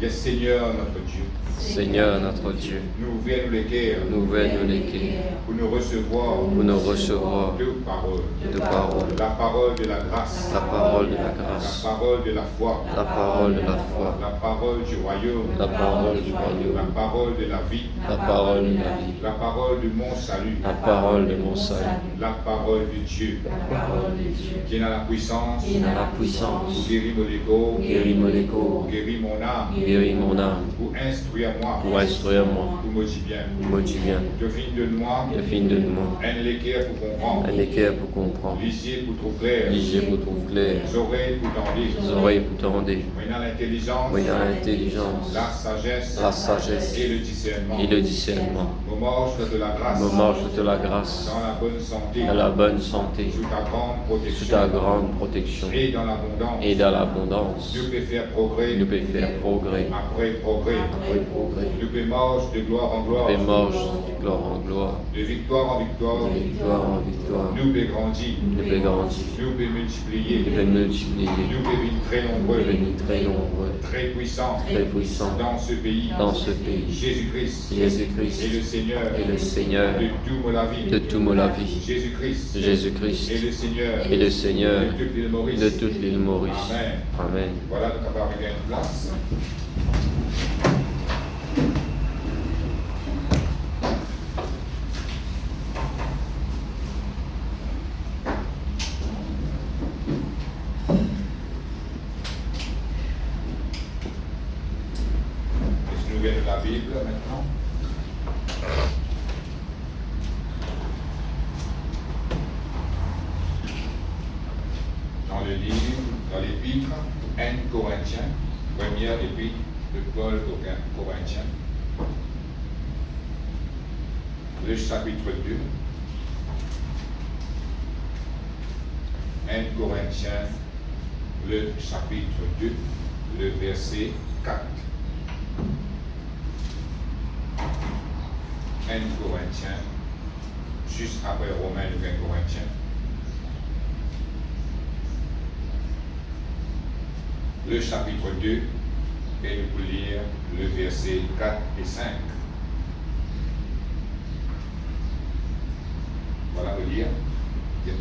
Yes, Seigneur notre Dieu, Seigneur notre Dieu, nouvelle les guerres, nouvelle les guerres, pour nous recevoir deux paroles. de parole, La parole de la grâce, la parole de la la grâce, parole de la foi, la parole de la foi, la parole du royaume, la parole du la royaume, parole de la vie, la parole de la vie, la parole de mon salut, la parole de mon salut, la parole de Dieu, qui a la puissance qui a la pour puissance, guérir mon ego, guéris mon pour écho, guérir mon âme, guéris mon âme, pour instruire moi, pour instruire moi, pour me dire bien. pour me dire bien, Je finis de moi, de fin de moi, un équerre pour comprendre, un équerre pour comprendre, lisier pour trouver clair, liger pour trouver clair, les oreilles pour tendre, les oreilles pour tendre, maintenant l'intelligence, voyant l'intelligence, la sagesse, la sagesse et le discernement. et le discernement. Me marche de la grâce, Me marche de la grâce, dans la bonne santé, dans la bonne santé, sous ta grande sous protection, ta grande protection et dans l'abondance. et dans l'abondance. Nous pouvons faire progrès, Nous pouvons faire progrès après progrès. après progrès. Nous pouvons marcher de gloire en gloire, Nous pouvons marcher de gloire en gloire, de victoire en victoire. de victoire en victoire. Nous pouvons grandir, Nous pouvons grandir, nous pouvons multiplier, nous pouvons multiplier, nous pouvons devenir très nous nombreux, pouvons devenir très nombreux, très puissants très puissants dans ce pays. dans ce pays. Jésus-Christ est Jésus-Christ le Seigneur est le Seigneur de tout la vie. de toute la vie. Jésus-Christ Jésus-Christ est le Seigneur est le Seigneur de toute l'île Maurice. de toute l'île Maurice. Amen. Amen. Voilà, nous avons arrivé à une place. Est-ce que nous venons de la Bible maintenant? Dans le livre, dans l'épître, 1 Corinthiens, première épître de Paul aux Corinthiens, le chapitre 2, 1 Corinthiens, le chapitre 2, le verset 4. 1 Corinthiens, juste après Romains, le 20 Corinthiens. Le chapitre 2, et nous pouvons lire le verset 4 et 5. Voilà le lire.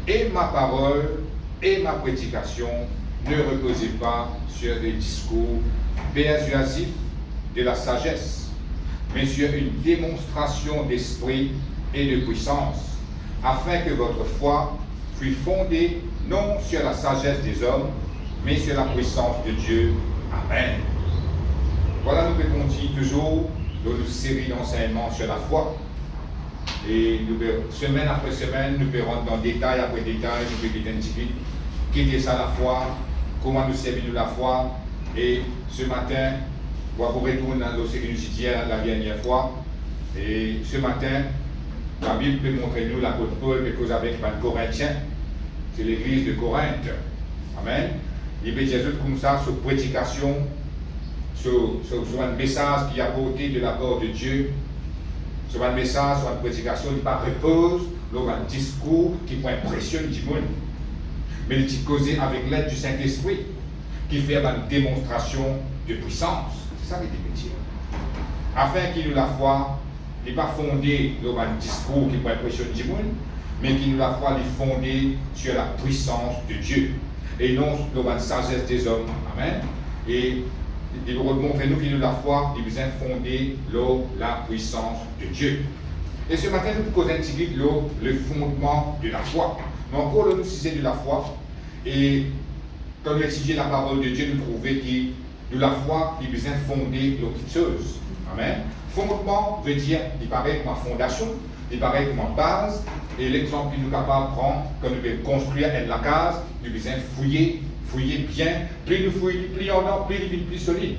Et ma parole et ma prédication ne reposaient pas sur des discours persuasifs de la sagesse, mais sur une démonstration d'esprit et de puissance, afin que votre foi fût fondée non sur la sagesse des hommes, mais sur la puissance de Dieu. Amen. Voilà, nous continuons toujours dans une série d'enseignements sur la foi. Et nous, semaine après semaine, nous pouvons rentrer dans détail après détail, nous pouvons identifier qu'est-ce que ça la foi, comment nous servir de la foi. Et ce matin, on va retourner dans le dossier que nous étudions la dernière fois. Et ce matin, la Bible peut montrer nous l'apôtre Paul, mais cause avec les Corinthiens, c'est l'église de Corinthe. Amen. Il peut dire comme ça, sur prédication, sur un message qui a apporté de la part de Dieu, sur un message, sur une prédication, il ne repose sur un discours qui peut impressionner du monde, mais il est causé avec l'aide du Saint-Esprit, qui fait une démonstration de puissance. C'est ça qu'il dit. Afin qu'il nous la foi, il n'est pas fondé sur un discours qui peut impressionner du monde, mais qu'il nous la foi est fondé sur la puissance de Dieu, et non sur la sagesse des hommes. Amen. Et il nous montre nous qu'il nous la foi est bien fondée sur la puissance de Dieu. Et ce matin, nous posons le fondement de la foi. Mais encore, nous disons de la foi. Et quand nous étudions la parole de Dieu, nous trouvons que de la foi est bien fondée sur quelque chose. Amen. Fondement veut dire, il paraît comme une fondation, il paraît comme une base. Et l'exemple que nous sommes capables de prendre, quand nous devons construire la case, nous devons fouiller bien. Plus nous fouillons, plus on a, plus il devient plus solide.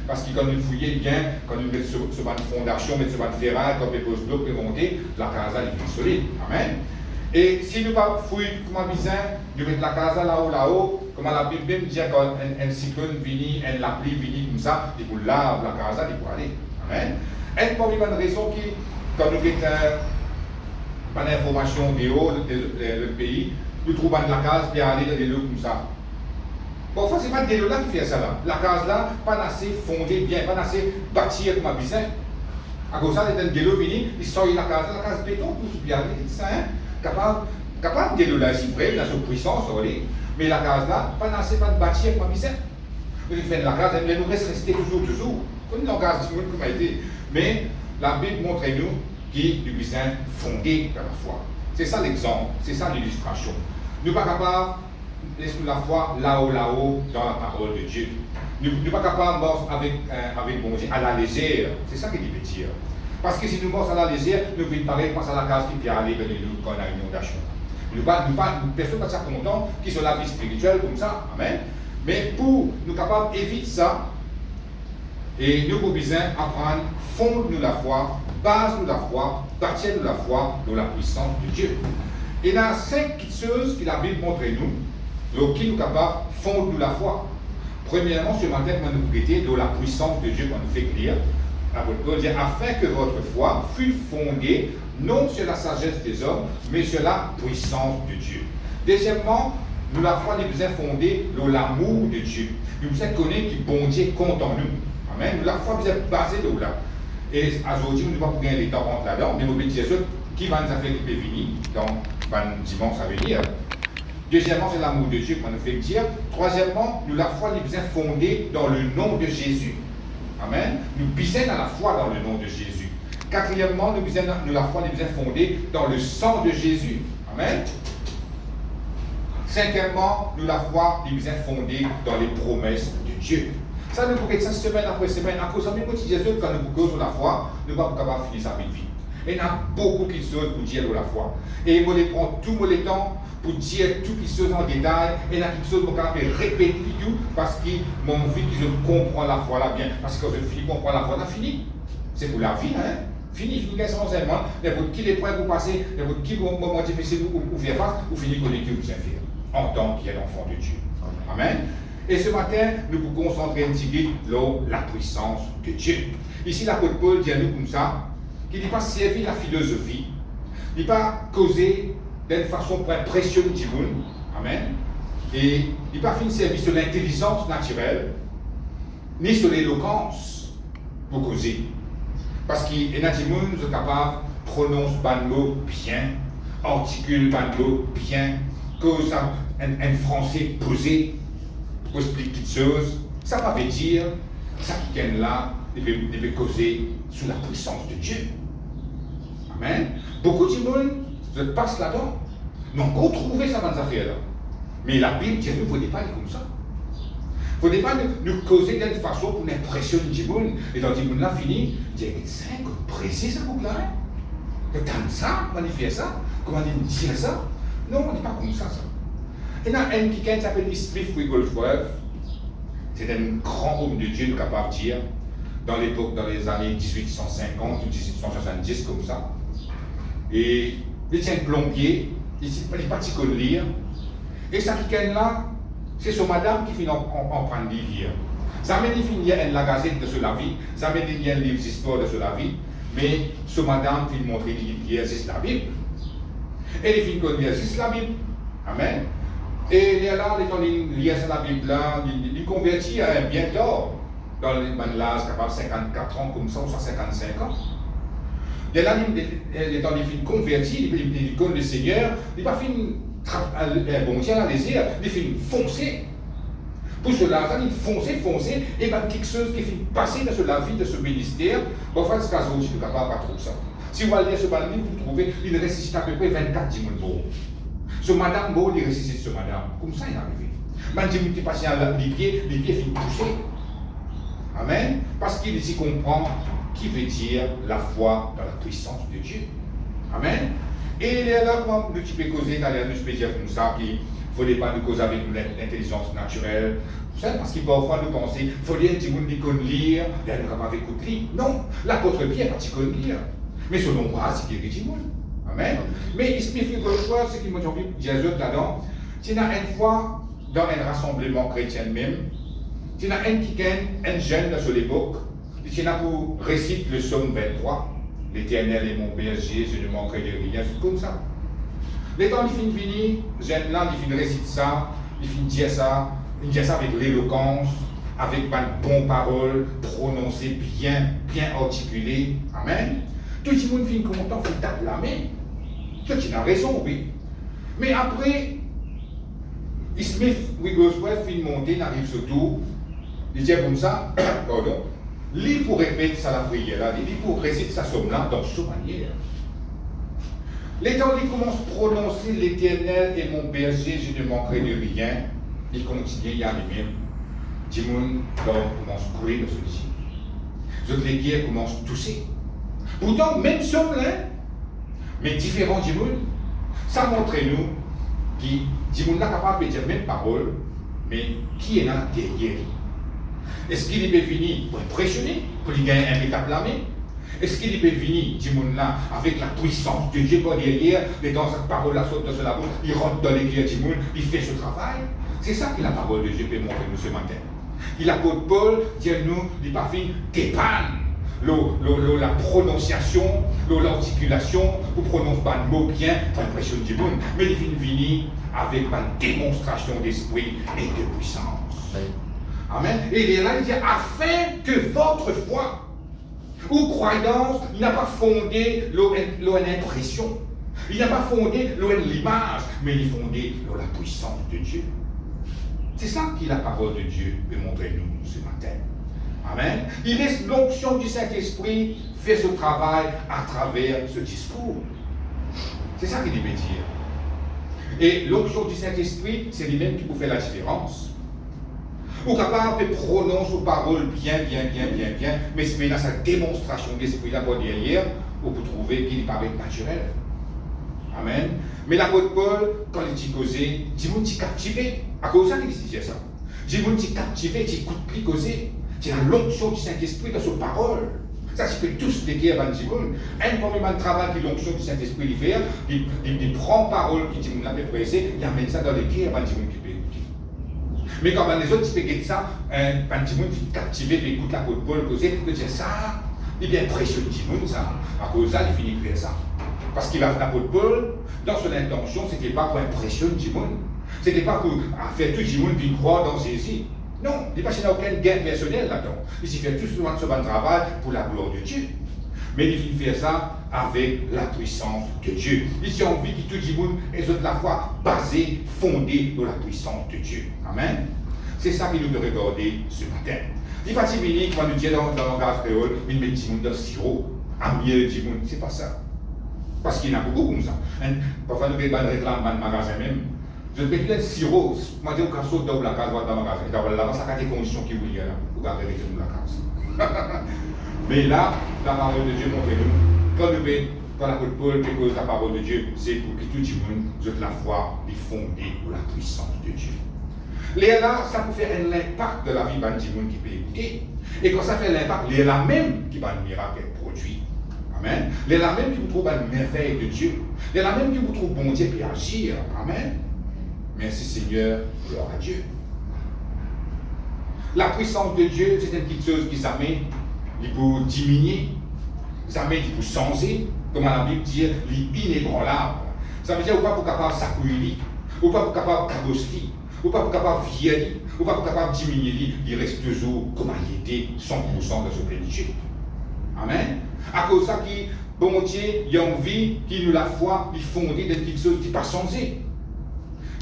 Parce que quand nous fouillons bien, quand nous mettons sur une fondation, mettons sur une ferraille, quand nous posons l'eau pour monter, la case devient solide. Amen. Et si nous ne fouillons pas comme un bizarre, nous mettons la case là-haut, comme la Bible même dit quand un cyclone vient, la pluie vient comme ça, il vous lave la case, il faut aller. Amen. Et pour une raison qui, quand nous mettons pas d'information de haut, le pays, nous trouvons la case et aller dans les lieux comme ça. Bon, enfin, c'est pas de là qui fait ça là. La case là, pas assez fondée bien, pas assez bâtie comme un bizarre. À cause de ça, il y a un guélo venu, il sort la case béton, tout bien, ça, hein, capable de là, c'est vrai, dans sa puissance, mais la case là, pas assez pas de bâtir comme un bizarre. Il fait la case, elle nous reste rester toujours, comme dans la case du monde comme a été. Mais la Bible montre nous qu'il du bizarre fondé dans la foi. C'est ça l'exemple, c'est ça l'illustration. Nous ne sommes pas capables laissez-nous la foi là-haut, dans la parole de Dieu. Nous ne sommes pas capables de mort avec bon Dieu, à la légère. C'est ça qu'il veut dire. Parce que si nous morts à la légère, nous pouvons parler à la case qui peut aller vers nous quand on a une inondation. Personne ne va être content qu'ils sont la vie spirituelle comme ça. Amen. Mais pour nous capables d'éviter ça, et nous pouvons apprendre, fondre-nous la foi, base-nous la foi, bâtir-nous la foi dans la puissance de Dieu. Et il y a 5 choses que la Bible montre nous, qui nous capables de fondre la foi. Premièrement, ce matin, on va nous prêter de la puissance de Dieu qu'on nous fait lire. L'apôtre Paul dit, afin que votre foi fût fondée non sur la sagesse des hommes, mais sur la puissance de Dieu. Deuxièmement, nous la foi nous est fondée dans l'amour de Dieu. Nous sommes connus que bon Dieu compte en nous. Amen. Nous la foi nous est basée là. Et aujourd'hui, nous ne pouvons pas gagner les temps rentre là-dedans, mais nous allons dire qui va nous faire qui peut venir dans le dimanche à venir. Deuxièmement, c'est l'amour de Dieu qu'on nous fait dire. Troisièmement, nous la foi nous est fondée dans le nom de Jésus. Amen. Nous bisons dans la foi dans le nom de Jésus. Quatrièmement, nous la foi nous est fondée dans le sang de Jésus. Amen. Cinquièmement, nous la foi nous est fondée dans les promesses de Dieu. Ça, nous pourrions ça semaine après semaine. À cause de la Jésus, quand nous causons la foi, nous ne sommes pas capables de finir ça vite. Et il y a beaucoup de choses pour dire de la foi. Et il faut les prendre tout le temps pour dire toutes les choses en détail. Et il y a quelque chose que je peux répéter tout parce que mon vie, que je comprends la foi là bien. Parce que quand je finis comprendre la foi, là, fini. C'est pour la vie, hein. Fini, gagne son enseignement. N'importe qui est prêt pour passer, n'importe qui moment difficile ou faire face, ou finir connecté ou faire. En tant qu'il est l'enfant de Dieu. Amen. Et ce matin, nous pouvons concentrer un petit peu sur la puissance de Dieu. Ici, l'apôtre Paul dit à nous comme ça, qu'il n'est pas servi la philosophie, il n'est pas causé d'une façon pour impressionner du monde. Amen. Et il n'est pas fait servir sur l'intelligence naturelle, ni sur l'éloquence pour causer. Parce qu'il y a des gens qui sont capables de prononcer les mots bien, articule les mots bien, cause un français posé, pour expliquer toutes choses. Ça veut dire, ça qui est là, devait causer sous la puissance de Dieu. Amen. Beaucoup de gens passent là-dedans. Nous avons trouvé ça dans ces affaires-là. Mais la Bible dit nous ne faut pas aller comme ça. Il ne faut pas nous causer d'une façon pour impressionner les gens. Et dans les gens là, fini, il dit, c'est précis ça, vous là. Vous avez ça, comment il fait ça, comment il dit ça. Non, on n'est pas comme ça. Il y en a un qui s'appelle Smith Wigglesworth. C'est un grand homme de Dieu, capable de dire, dans l'époque, dans les années 1850 ou 1870, comme ça. Et il tient un plombier, il n'est pas si connu lire. Et ça qui est là, c'est son madame qui finit en prendre des livres. Ça m'a dit qu'il y a la gazette de la vie, ça m'a dit qu'il y a un livre d'histoire de la vie, mais ce madame finit montrer qu'il existe la Bible. Et il finit qu'il existe la Bible. Amen. Et il est là, il lit la Bible là, il convertit à un bien d'or dans l'âge capable de 54 ans, comme ça, ou 55 ans. Et là, il finit converti, il connaît le Seigneur, il n'a pas fini bon Dieu à désir, il finit foncer. Pour cela, il foncer, et bien quelque chose qui finit passer dans la vie de ce ministère, bon, enfin, ce cas où je suis capable de pas trop ça. Si vous allez lire ce livre, vous trouvez, il ressuscite à peu près 24 dimanches. Ce madame Beau, il ressuscite ce madame. Comme ça, il est arrivé. Même si vous êtes passé à les pieds finissent pousser. Amen. Parce qu'il ici comprend qui veut dire la foi dans la puissance de Dieu. Amen. Et il est là, comme nous pouvons causer, nous pouvons dire comme ça, qu'il ne fallait pas nous causer avec l'intelligence naturelle. Parce qu'il parfois nous penser, il faut lire, du monde qui lire, il y a nous capables d'écouter. Non, l'apôtre Pierre n'a pas de lire. Mais selon moi, c'est qu'il y a du monde. Amen. Mais il se méfie de fois, ce qui m'a envie de dire là-dedans, c'est une fois dans un rassemblement chrétien même, c'est un qui gagne un jeune de l'époque, c'est pour réciter le psaume 23, l'Éternel est mon berger, je ne manquerai de rien, c'est comme ça. Les temps, il finit, jeune là, il finit réciter ça, il finit dire ça, Il dit ça avec l'éloquence, avec une bonne parole, prononcée bien articulée. Amen. Tout le monde finit content, fait taper la main. Tu as raison, oui. Mais après, Smith Wigglesworth finit monter, n'arrive surtout. Il dit comme ça, pardon. Lui pour répéter ça la prière là, lui pour réciter sa somme là dans cette manière. L'étendard commence à prononcer l'Éternel est mon berger, je ne manquerai de rien. Il continue, il y a lui-même. Tout le monde commence à courir dans celui-ci. Toutes les guerres commencent à tousser. Pourtant, même somme là, mais différents du monde, ça montre nous qui du monde là capable de dire même parole, mais qui est là derrière. Est-ce qu'il peut venir pour impressionner, pour lui gagner un véritable la main? Est-ce qu'il peut venir, du monde là, avec la puissance de Dieu par derrière, et dans cette parole là, saute dans la bouche, il rentre dans l'église du monde, il fait ce travail? C'est ça que la parole de Dieu peut montrer nous ce matin. Et l'apôtre Paul dit nous, il pas fini, dépanne la prononciation, l'articulation, vous prononcez pas le mot bien, pour impressionner du monde, mais il finit venir avec une démonstration d'esprit et de puissance. Oui. Amen. Et il est là, il dit, afin que votre foi ou croyance n'a pas fondé l'impression. Il n'a pas fondé l'image, mais il est fondé dans la puissance de Dieu. C'est ça que la parole de Dieu peut montrer nous ce matin. Amen. Il laisse l'onction du Saint-Esprit faire ce travail à travers ce discours. C'est ça qu'il veut dire. Et l'onction du Saint-Esprit, c'est lui-même qui peut faire la différence. Ou capable de prononcer vos paroles bien, mais dans sa démonstration d'esprit là-bas derrière, vous pouvez trouver qu'il paraît naturel. Amen. Mais l'apôtre Paul, quand il dit causer, dit vous t'y captivé. À cause de ça qu'il disait ça. Dit vous t'y captivé, t'y écoutes plus causer. C'est la l'onction du Saint-Esprit dans ses paroles. Ça, c'est que tous les guerres van Jimoun. Un premier travail que l'onction du Saint-Esprit il fait, il prend parole qui Jimoun l'a pressé, il amène ça dans les guerres van Jimoun qui peut écouter. Mais quand les autres spéguettes ça, van Jimoun est captivé, il écoute l'apôtre Paul causer, il dit ça, il est impressionné Jimoun ça. À cause de ça, il finit de faire ça. Parce qu'il a l'apôtre Paul, dans son intention, ce n'était pas pour impressionner Jimoun. Ce n'était pas pour faire tout Jimoun puis croire dans Jésus. Non, il n'y a pas aucun gain personnel là-dedans. Il fait tout ce bon travail pour la gloire de Dieu. Mais il fait ça avec la puissance de Dieu. Il a envie que tout le monde ait la foi basée, fondée dans la puissance de Dieu. Amen. C'est ça qu'il nous doit regarder ce matin. Il va venir, qui va nous dire dans le langage créole, il met du monde dans le sirop, à mieux du monde. C'est pas ça. Parce qu'il y en a beaucoup comme ça. Parfois, nous avons des réclames dans le magasin même. Je vais faire le sirop, moi je vais sauter dans la case, dans le magasin. Et là, ça a des conditions qui vous y a là, pour garder dans la case. Mais là, la parole de Dieu montre nous. Quand l'apôtre Paul cause la parole de Dieu, c'est pour que tout le monde, de la foi, est fondé pour la puissance de Dieu. Là, ça peut faire un impact de la vie de tout le monde qui peut écouter. Et quand ça fait l'impact, c'est là même qui va le miracle produit. Amen. C'est là même qui vous trouve une merveille de Dieu. C'est là même qui vous trouve bon Dieu puis agir. Amen. Merci Seigneur, gloire à Dieu. La puissance de Dieu, c'est une petite chose qui s'amène, il peut diminuer, s'amène, il peut changer, comme la Bible dit, il est inébranlable. Ça veut dire, ou pas pour capable s'accourir, ou pas pour capable cabosser, ou pas pour capable vieillir, ou pas pour capable diminuer, il reste toujours comme il était 100% dans ce plénitude. Amen. À cause de ça, bon Dieu, il a envie qu'il nous la foi, il fondé dans quelque chose qui n'a pas changé.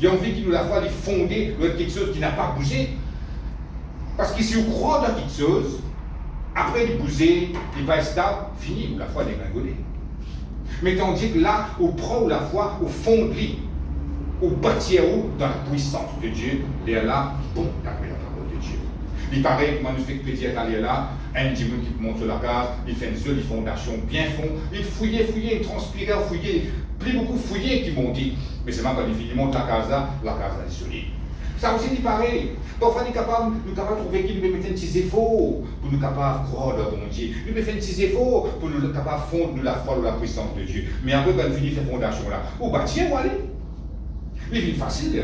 Il a envie qu'il nous la foi, il fondé dans quelque chose qui n'a pas bougé. Parce que si on croit dans quelque chose, après il bouger, il va être stable, fini, ou la foi dégringolée. Mais tandis que là, on prend la foi, on fonde, on bâtit dans la puissance de Dieu, et là, bon, d'après la parole de Dieu. Il paraît que manuscrit chrétien est là, un dimanche qui monte sur la case, il fait une seule fondation bien fond, il fouillait, il transpirait, fouillait, plus beaucoup fouillé qui m'ont dit. Mais c'est même quand il monte la case est solide. Ça aussi dit pareil. Parfois, nous sommes capables de trouver qu'il nous mettre un petit effort pour nous capables de croire dans bon Dieu. Il nous fait un petit effort pour nous capables de fondre la foi dans la puissance de Dieu. Mais après, quand il finit cette fondation-là, au bâtir, où aller? Il est facile, là.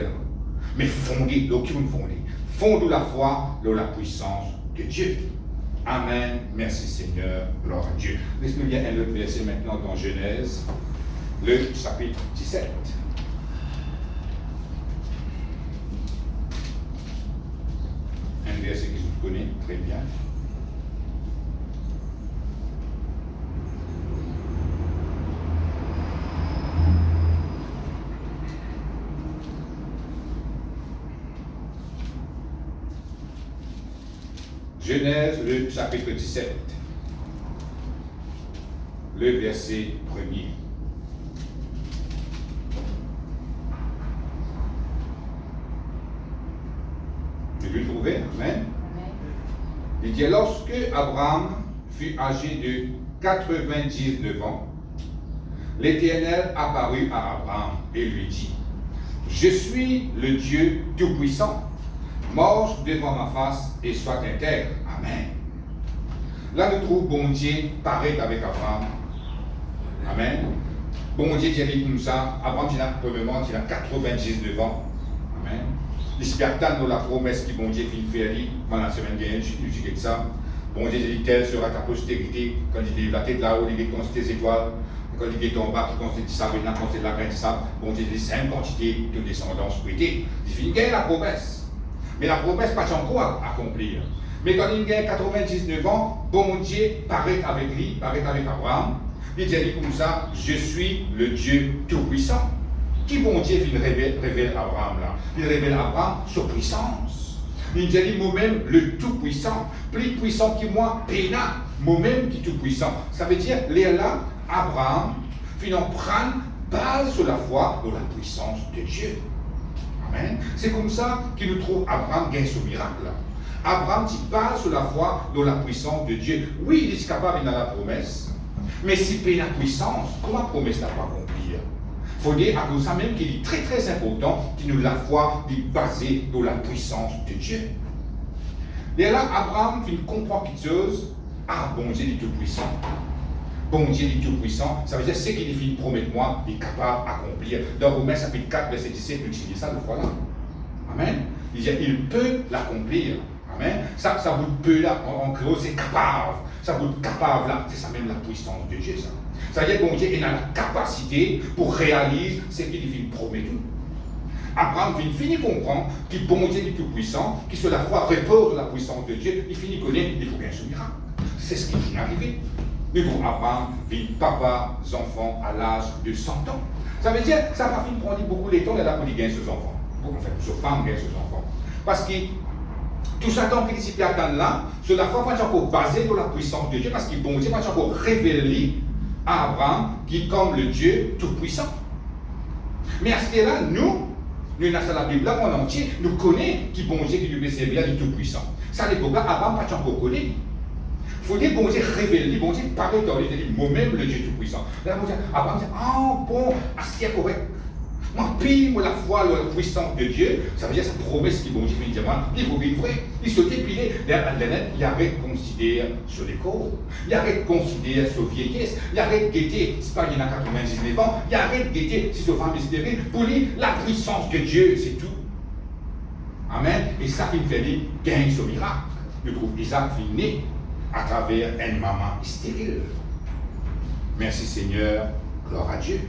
Mais fonder, donc qui vous fonder? Fondre la foi dans la puissance de Dieu. Amen. Merci Seigneur. Gloire à Dieu. Laisse-nous lire un autre verset maintenant dans Genèse, le chapitre 17. connaît très bien. Genèse, le chapitre 17, le verset 1er. Vous le trouvez? Amen. Il dit, lorsque Abraham fut âgé de 99 ans, l'Éternel apparut à Abraham et lui dit, je suis le Dieu Tout-Puissant. Marche devant ma face et sois intègre. Amen. Là, nous trouvons bon Dieu pareil avec Abraham. Amen. Bon Dieu dit comme ça. Abraham, il a 99 ans. Amen. L'espérance de la promesse qui bon Dieu fait faire, pendant la semaine dernière, je dis que ça. Bon Dieu dit, telle sera ta postérité. Quand il dit la tête là-haut, il compte tes étoiles. Quand il est en bas, qui compte ça, il compte la graine de sable. Bon Dieu dit 5 quantités de descendance souhaitée. Il finit gagner la promesse. Mais la promesse pas encore à accomplir. Mais quand il gagne 99 ans, bon Dieu paraît avec lui, paraît avec Abraham. Il dit comme ça, je suis le Dieu Tout-Puissant. Qui bon Dieu révèle Abraham là? Il révèle à Abraham sa puissance. Il dit moi-même le Tout-Puissant, plus puissant que moi, Péna, moi-même qui est Tout-Puissant. Ça veut dire, là, Abraham, finalement, prend base sur la foi dans la puissance de Dieu. Amen. C'est comme ça qu'il nous trouve Abraham gagne ce miracle. Abraham qui base sur la foi dans la puissance de Dieu. Oui, il est capable de la promesse. Mais si il y a la puissance, comment la promesse n'a pas accomplir? Il faut dire à cause de ça même qu'il est très très important qu'il nous la foi basée dans la puissance de Dieu. Et là, Abraham comprend quelque chose. Ah, bon Dieu est tout puissant. Bon Dieu est tout-puissant, ça veut dire ce qu'il dit, promet-moi, il est capable d'accomplir. Dans Romains chapitre 4, verset 17, il utilise ça deux fois là. Amen. Il dit, il peut l'accomplir. Amen. Ça vous peut là, en créole, c'est capable. Ça vous capable là, c'est ça même la puissance de Dieu. Ça veut dire que bon Dieu il a la capacité pour réaliser ce qu'il dit, promet tout. Abraham finit comprendre que bon Dieu est tout-puissant, qu'il sur la foi repose de la puissance de Dieu, il finit connaître, il faut bien ce miracle. C'est ce qui finit arrivé. Nous avons Abraham, papa, enfants à l'âge de 100 ans. Ça veut dire que ça va finir prendre beaucoup de temps là pour gagner ses enfants. En fait, ses femmes gagnent ses enfants. Parce que tout ça, tant qu'il s'y attend là, sur la foi, pas encore basé sur la puissance de Dieu, parce que bon Dieu pas encore révélé à Abraham qui est comme le Dieu tout-puissant. Mais à ce là, nous dans la Bible là, en entier, nous connaissons qui bon Dieu qui lui servir du tout-puissant. Ça, les là, Abraham pas encore connaît. Il faut dire bon Dieu révèle, bon Dieu parle dans les dit moi-même le Dieu tout-puissant. Là, bon Dieu, Abraham dit, ah bon, c'est correct. Moi, pile la foi, la puissance de Dieu, ça veut dire sa promesse qui bon Dieu fait dire, il faut vivre vrai. Il se dépilait, il arrête de considérer sur les corps, il arrête de considérer sur vieillesse, il arrête de guetter, c'est pas il y en a 99 ans, il arrête de guetter si sa femme est stérile. Pour lui, la puissance de Dieu, c'est tout. Amen. Et ça fait lui gagne ce miracle. Je trouve Isaac finit à travers une maman stérile. Merci Seigneur, gloire à Dieu.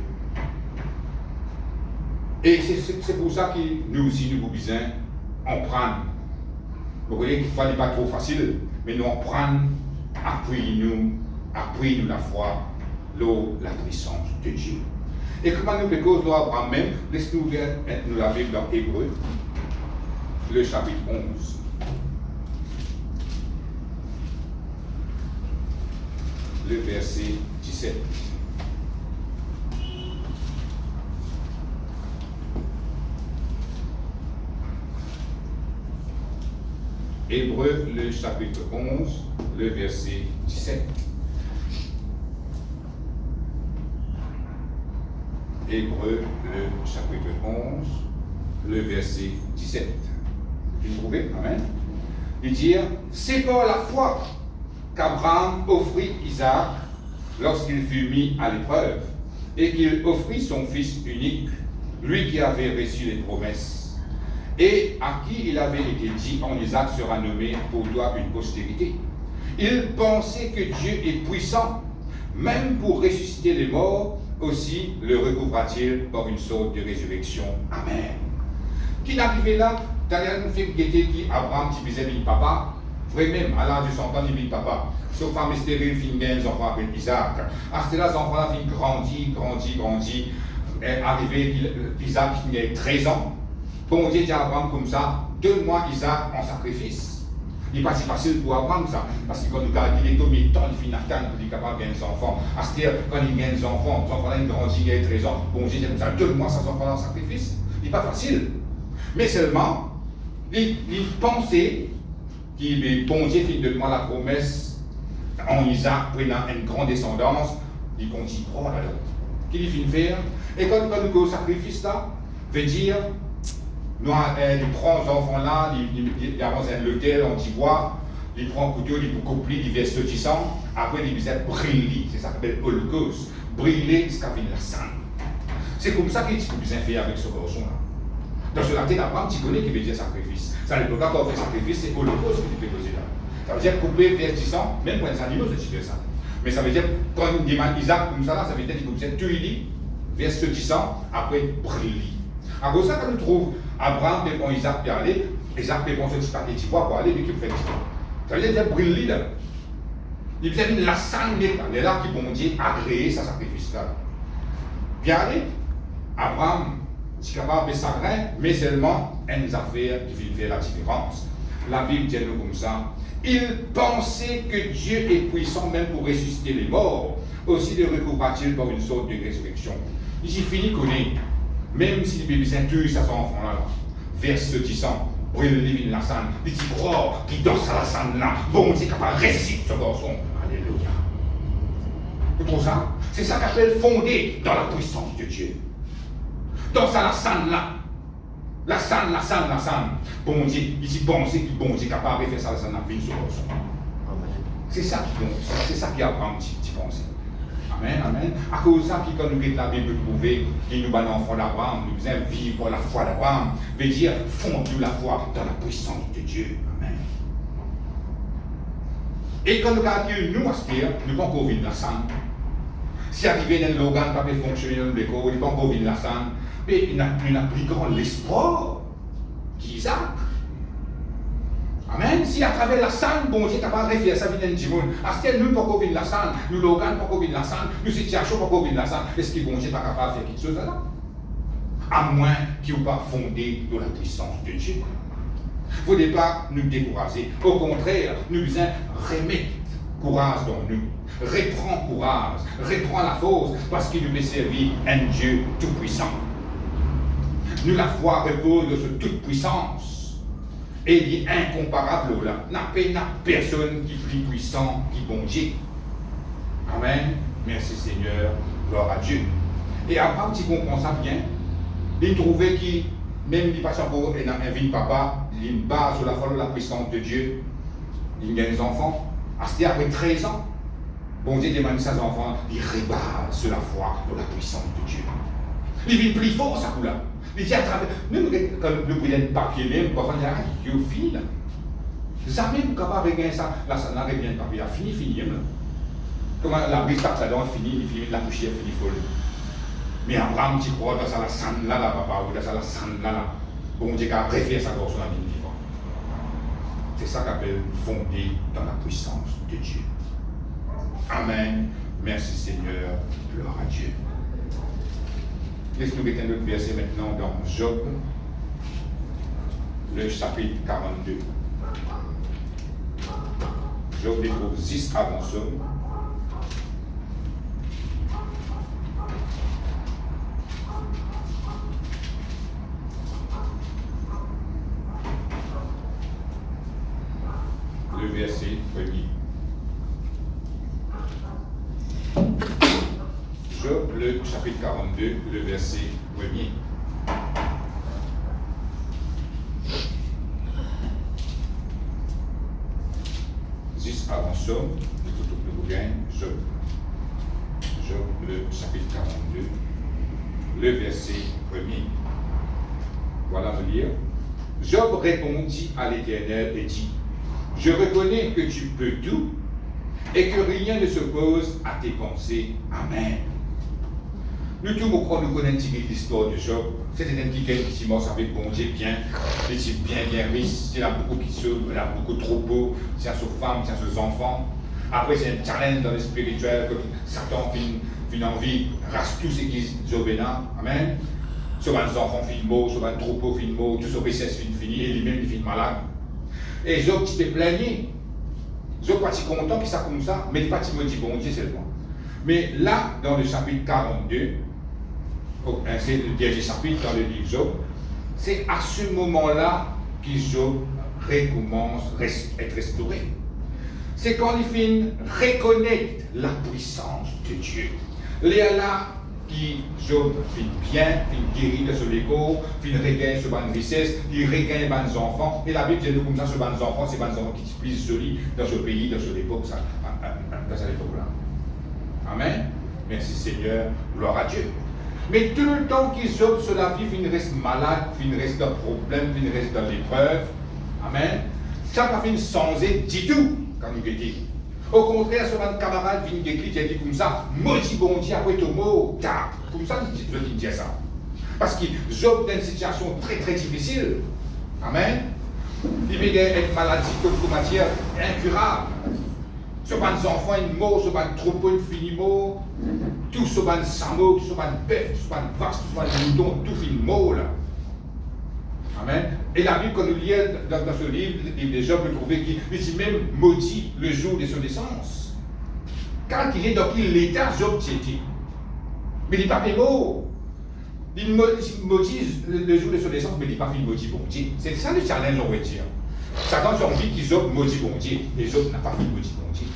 Et c'est pour ça que nous aussi, nous besoin en prendre. Vous voyez qu'il ne pas trop facile, mais nous en prendre, appuyez-nous la foi, la puissance de Dieu. Et comment nous faisons Abraham même, laisse-nous nous la Bible dans Hébreu, le chapitre 11. Le verset 17. Hébreu, le chapitre 11, le verset 17. Hébreu, le chapitre 11, le verset 17. Vous trouvez? Amen. Il dit, c'est par la foi qu'Abraham offrit Isaac lorsqu'il fut mis à l'épreuve, et qu'il offrit son fils unique, lui qui avait reçu les promesses, et à qui il avait été dit, en Isaac sera nommé pour toi une postérité. Il pensait que Dieu est puissant, même pour ressusciter les morts, aussi le recouvra-t-il par une sorte de résurrection. Amen. Qui n'arrivait là, d'ailleurs nous fait guetter qui Abraham qui disait papa, Vrai même, à l'âge de 100 ans, il vit papa. Sauf femme stérile, fin gain, les enfants avec Isaac. À ce là, les enfants fin grandit. Et arrivé, Isaac, il a 13 ans. Bon Dieu dit à Abraham comme ça, donne-moi Isaac en sacrifice. Il n'est pas si facile pour Abraham ça, parce que quand nous regardons, il est tombé tant de fin Nathan pour être capable de gagner des enfants. À ce là, quand il gagne des enfants, les enfants là, ils grandissent, il a 13 ans. Bon Dieu dit comme ça, donne-moi ces enfants en sacrifice. Il n'est pas facile. Mais seulement, il pensait qu'il bon Dieu fit de moi la promesse en Isaac prenant une grande descendance, il continue croire alors. Qu'il finit faire. Et quand nous avons sacrifice là, veut dire, nous prenons les enfants là, il avance un lequel, on dit bois, il prend un couteau, il coupe, il verse du sang, après il va brûler, c'est ça qu'on appelle holocauste, brûler jusqu'à venir la sang. C'est comme ça qu'il dit qu'on peut faire avec ce garçon là. Dans ce latin, Abraham, tu connais qui veut dire sacrifice. Ça ne peut pas faire sacrifice, c'est holocauste que tu peux poser là. Ça veut dire couper, verse du sang, même pour les animaux, c'est tu fais ça. Mais ça veut dire, quand on demande Isaac comme ça, là, ça veut dire qu'il faut tuer, verse du sang, après brûler. À cause de ça, quand on trouve Abraham répond Isaac pour aller, Isaac répond ce petit tu vois pour aller, mais qui fait ça veut dire brûler là. Il vient de la sang là, là qui bon Dieu agréer sa sacrifice là. Bien aller, Abraham, c'est capable de s'agréer, mais seulement une affaire qui fait faire la différence. La Bible dit nous comme ça. Il pensait que Dieu est puissant même pour ressusciter les morts. Aussi le recouvra-t-il par une sorte de résurrection. Ici fini connaît. Même si le bébé tue sa enfant là, verse du sang, brûle les la sang, il dit croire qui danse à la sang là, bon Dieu capable de ressusciter ce garçon. Alléluia. C'est pour ça, c'est ça qu'appelle fondé dans la puissance de Dieu. Dans ça la sang là. La sang. Bon Dieu, il dit penser que bon Dieu capable de faire ça, la sang la vie sur garçon. C'est ça qui compte, c'est ça qui apprend tu penses. Amen. À cause de ça, quand nous quittons la Bible, nous trouvons qu'il nous bat l'enfant d'Abraham, nous faisons vivre la foi d'Abraham, veut dire fondre la foi dans la puissance de Dieu. Amen. Et quand nous regardons nous, à ce dire, nous ne pouvons pas vivre la sang. Si arrivé dans l'organe, pas fonctionner dans l'école, nous ne pouvons pas vivre la sang. Mais il n'a plus grand l'espoir qu'Isaac. Amen. Si à travers la sang, bon Dieu est capable de faire sa vie dans le monde, à ce que nous ne pouvons pas vivre la sang, nous l'organe ne pouvons pas vivre la sang, nous situations ne pouvons pas vivre la sang, est-ce que bon Dieu n'est pas capable de faire quelque chose là? À moins qu'il ne soit pas fondé dans la puissance de Dieu. Il ne faut pas nous décourager. Au contraire, nous devons remettre courage dans nous. Reprends courage, reprends la force, parce qu'il nous veut servir un Dieu tout-puissant. Nous, la foi repose sur toute puissance. Et il est incomparable là. N'a personne qui est plus puissant qui bon Dieu. Amen. Merci Seigneur. Gloire à Dieu. Et Abraham, tu comprends ça bien, il trouvait qu'il, même il passe pour un vie papa, il base sur la foi de la puissance de Dieu. Il gagne des enfants. C'était après 13 ans. Bon Dieu demande ses enfants, il rebase sur la foi de la puissance de Dieu. Il vit plus fort, ça coup là. Il dit à travers. Nous, quand nous prenons le papier même, pour faire ah, il y a fini là. Ça même, capable de gagner ça, là, ça n'a rien de papier, il fini, là. Comment la brise tape là-dedans, il finit, la poussière finit folle. Mais Abraham, tu crois, dans ça, la sang là, papa, ou dans ça, la sang là. Bon Dieu, a préféré sa gorge sur la vie vivante. C'est ça qu'appelle fondé dans la puissance de Dieu. Amen. Merci Seigneur. Gloire à Dieu. Laisse-nous mettre un autre verset maintenant dans Job, le chapitre 42. Job les trouve 10 avant Somme. Le verset premier. Job, le chapitre 42, le verset 1er. Juste avant Somme, Job, le chapitre 42, le verset 1er. Voilà me lire. Job répondit à l'Éternel et dit, je reconnais que tu peux tout et que rien ne s'oppose à tes pensées. Amen. Nous tous, nous connaissons l'histoire de Job. C'était un petit gars qui mort avec bon Dieu bien, bien riche. Il a beaucoup qui se, il a beaucoup de troupeaux, c'est ses femmes, c'est ses enfants. Après, c'est un challenge dans le spirituel que Satan fait envie, rase tout ce qui Job est là. Amen. Sur les enfants fin mort, sur les troupeaux fin mort, tout ce richesse fin fini, et lui-même il fin malade. Et Job qui se plaignait. Job pas si content qu'il soit comme ça, mais il n'est pas si maudit bon Dieu seulement. Mais là, dans le chapitre 42, c'est le dernier chapitre dans le livre Job, c'est à ce moment-là que Job recommence à être restauré. C'est quand il finit reconnaître la puissance de Dieu. Là, qui Job finit bien, finit guéri de ce légo, finit regagne ce bonne richesse, il regagne ses enfants. Et la Bible dit comme ça, ce bonnes enfants, c'est bonnes enfants qui se plissent jolis dans ce pays, dans cette époque, dans cette époque-là. Amen. Merci Seigneur, gloire à Dieu. Mais tout le temps qu'il Job sur la vie, il reste malade, il reste dans le problème, il reste dans l'épreuve. Amen. Ça va finir changer du tout, quand nous dit. Au contraire, sur un camarade vient d'écrire, il a dit comme ça, maudit bon Dieu, après ton mot, car. Comme ça, je dis dire ça. Parce que Job dans une situation très très difficile. Amen. Il vient être maladie comme matière incurable. Sur les enfants, ils meurent, sur les troupeaux, ils finissent morts. Tout sur les samots, sur les bœufs, sur les vaches, sur les moutons, tout finit mort là. Amen. Et la Bible, quand nous lisons dans ce livre, le livre de Job, nous trouvons qu'il est même maudit le jour de son naissance. Quand il est dans quel état Job était. Mais il n'est pas fait mort. Il maudit le jour de son naissance, mais il n'est pas fait maudit bon Dieu. C'est ça le challenge, on va dire. Satan a envie qu'il Job maudit bon Dieu, et Job n'a pas fait maudit bon Dieu.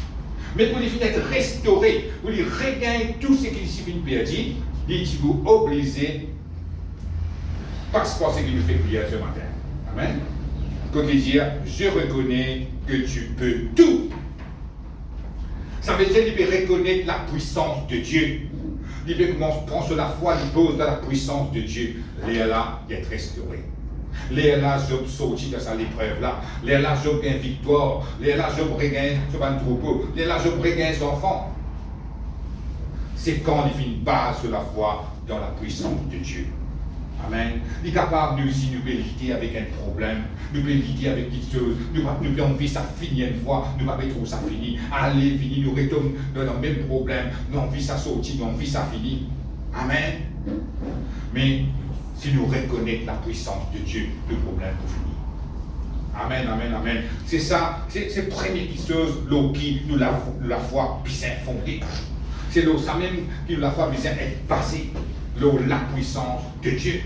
Mais pour lui être restauré, pour lui regagner tout ce qu'il s'est perdu, il est obligé parce qu'il nous fait prière ce matin. Amen. Quand il dit, je reconnais que tu peux tout. Ça veut dire qu'il peut reconnaître la puissance de Dieu. Il peut prendre sur la foi, il pose dans la puissance de Dieu. Là, il est restauré. Là, Job sortit de sa épreuve là. Là, Job gagne victoire. Là, Job regagne sur un troupeau. Là, Job regagne ses enfants. C'est quand il fait une base sur la foi dans la puissance de Dieu. Amen. Il est capable, nous aussi, nous lutter avec un problème, nous lutter avec quelque chose, nous avons envie ça finir une fois, nous pas trop ça fini. Allez, fini, nous retournons dans le même problème, nous avons envie ça sortir, nous avons envie ça fini. Amen. Mais si nous reconnaissons la puissance de Dieu, le problème est fini. Amen, amen, amen. C'est ça, c'est la première chose, l'eau qui nous la foi bien fondée. C'est l'eau, ça même qui nous la foi bien être basée. La puissance de Dieu.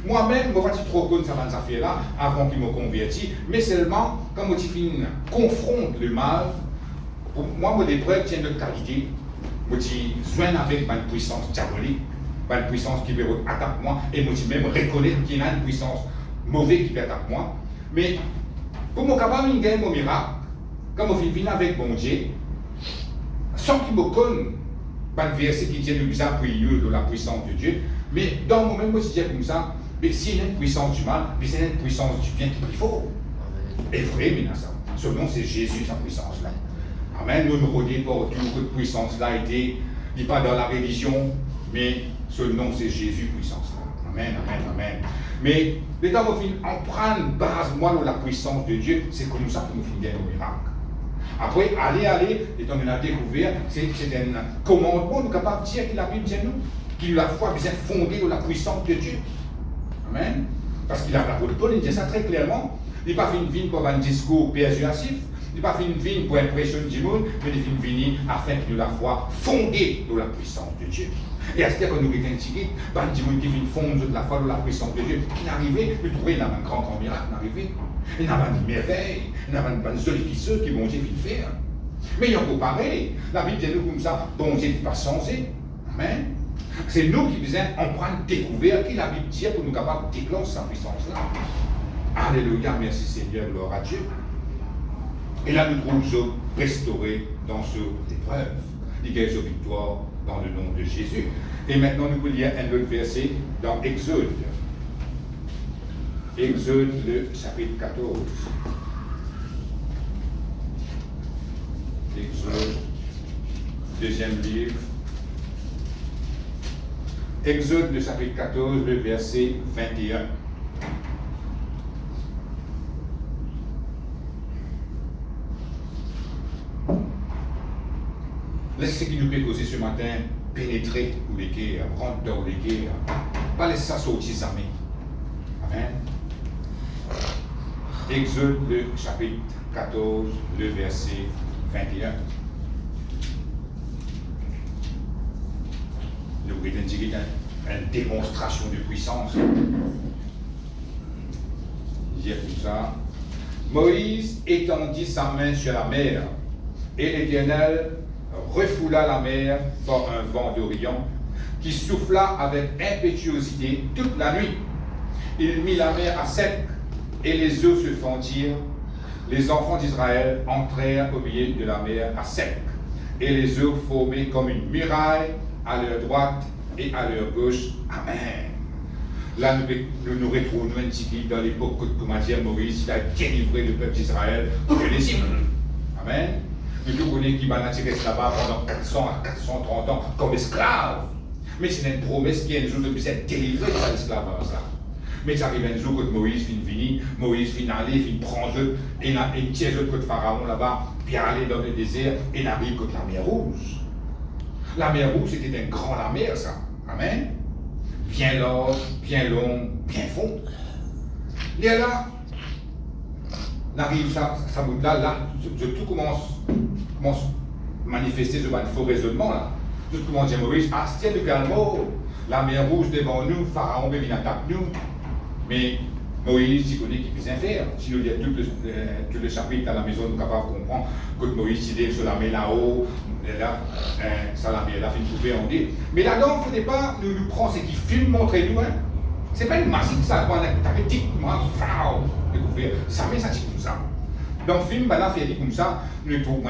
Moi-même, je ne suis pas trop connu dans ces affaires-là avant qu'il me convertisse, mais seulement quand je confronte le mal, moi, l'épreuve tient de qualité. Je joins avec ma puissance diabolique, ma puissance qui veut attaquer moi, et je même reconnaître qu'il y a une puissance mauvaise qui peut attaquer moi. Mais pour me capable de gagner mon miracle, quand je viens avec mon Dieu, sans qu'il me connaisse, pas de verset qui dit nous appuyons de la puissance de Dieu, mais dans le moment où je dis comme ça, mais s'il y a une puissance du mal, mais c'est une puissance du bien qui est fort. Et vrai, mais ça. Ce nom, c'est Jésus, sa puissance-là. Amen. Nous nous redisons pour toute puissance-là était, il n'est pas dans la religion, mais ce nom, c'est Jésus, puissance-là. Amen, amen, amen. Mais, les temps où on prend une base, moi, de la puissance de Dieu, c'est comme ça que nous finissons nos miracles. Après, allez, et on a découvert, c'est un commandement, nous sommes capables de dire que la Bible dit nous, qu'il a la foi bien fondée dans la puissance de Dieu. Amen. Parce qu'il a la parole de Paul, il dit ça très clairement. Il n'est pas fait une vie pour un discours persuasif, il n'est pas fait une vie pour impressionner du monde, mais il est fait une vie afin que nous la foi fondée dans la puissance de Dieu. Et à ce que nous avons dit, pas du monde qui vient fondre de la foi dans la puissance de Dieu, qui est arrivé, nous trouvons un grand miracle arrivé. Il n'a pas de merveille, il n'a pas de jolie fissure qui bon Dieu vient faire. Mais il y a encore pareil. La Bible dit nous comme ça, bon Dieu n'est pas changé. Amen. C'est nous qui besoin en prendre découvert qui la Bible dit pour nous capables de déclencher sa puissance-là. Alléluia, merci Seigneur, gloire à Dieu. Et là, nous trouvons Job restauré dans cette épreuve. Il gagne sa victoire dans le nom de Jésus. Et maintenant, nous voulons lire un autre verset dans Exode. Exode, le chapitre 14. Exode, deuxième livre. Exode, le chapitre 14, le verset 21. Laissez ce qui nous peut causer ce matin pénétrer ou les guerres, rentrer dans les guerres. Pas laisser ça sortir sa main. Amen. Exode, le chapitre 14, le verset 21. Le président dit qu'il y a une démonstration de puissance. Il dit comme ça. Moïse étendit sa main sur la mer, et l'Éternel refoula la mer par un vent d'Orient qui souffla avec impétuosité toute la nuit. Il mit la mer à sec et les eaux se fendirent. Les enfants d'Israël entrèrent au milieu de la mer à sec et les eaux formaient comme une muraille à leur droite et à leur gauche. Amen. Là, nous retrouvons un petit peu dans l'époque comment dire Moïse a délivré le peuple d'Israël de l'Égypte. Amen. Nous tous connaissons qui reste là-bas pendant 400 à 430 ans comme esclave. Mais c'est une promesse qui est un jour de s'être délivré de l'esclavage là. Mais ça arrive un jour que Moïse finit venir, Moïse finit aller, finit prendre et il tient le côté Pharaon là-bas, puis aller dans le désert et n'arrive que la mer Rouge. La mer Rouge c'était un grand la mer ça. Amen. Bien large, bien long, bien fond. Et là, n'arrive ça bout là, tout commence à manifester ce faux raisonnement là. Tout commence à dire Moïse, tiens le calme, la mer Rouge devant nous, Pharaon vient attaquer nous. Mais Moïse, il connaît qu'il peut faire. Si nous lisons tout le chapitre à la maison, nous sommes capables de comprendre que Moïse il est sur la mer là-haut, là, ça la mer là, fait une coupée en dit. Mais là-dedans, il ne faudrait pas nous prendre ce qui filme, montrer nous. Hein. Ce n'est pas une massive ça, on a typiquement, découvert. Ça met ça comme ça. Dans le film, là, fait comme ça, nous trouvons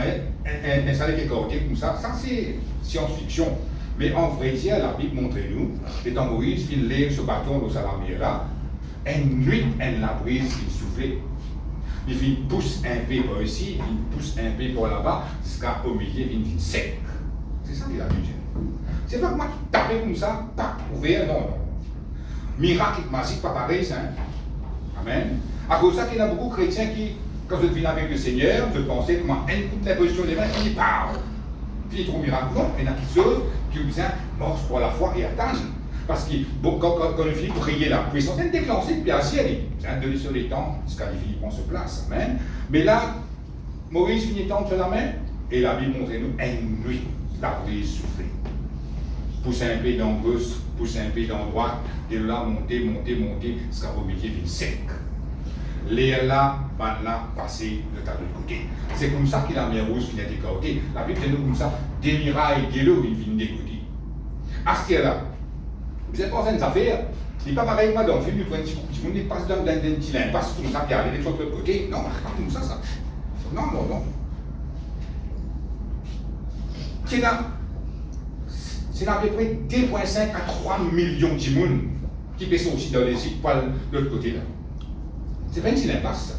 installer quelque chose comme ça. Ça, c'est science-fiction. Mais en vrai, la Bible montre nous, étant Moïse, il lève ce bâton dans la mer là. Une nuit, la brise qui soufflait. Il pousse un peu par ici, il pousse un peu par là-bas, jusqu'au milieu, il sec. C'est ça qu'il a dit. C'est pas que moi qui tape comme ça, pas ouvert, non. Miracle magique, pas pareil, ça. Hein? Amen. À cause de ça, qu'il y a beaucoup de chrétiens qui, quand je viens avec le Seigneur, je pensais comment un coup de la position des mains, il parle. Puis il trouve miracle. Non, il y en a qui chose qui ont besoin morce pour la foi et attendre. Parce que quand on finit de prier, la puissance est déclenchée depuis la ciel. C'est un de sur les temps, jusqu'à il prend se place. Amen. Mais là, Moïse finit tendre sur la main, et la Bible montre nous une nuit, la brise soufflée. Pousse un peu dans gauche, pousse un peu dans droite, et là, monter, jusqu'à au milieu, il sec. L'air là, passer de l'autre côté. C'est comme ça que la mer Rouge finit de côté. La Bible dit comme ça, des mirailles de l'eau, il finit de côté. À ce là, vous êtes pas en train de faire. Ce n'est pas pareil, moi, dans le film, du point de vue, il passe d'un petit lin, passe comme ça, puis aller de l'autre côté. Non, pas comme ça. Non. C'est à peu près 2,5 à 3 millions de monde qui sont aussi dans les îles, pas de l'autre côté là. C'est pas une petite impasse, ça.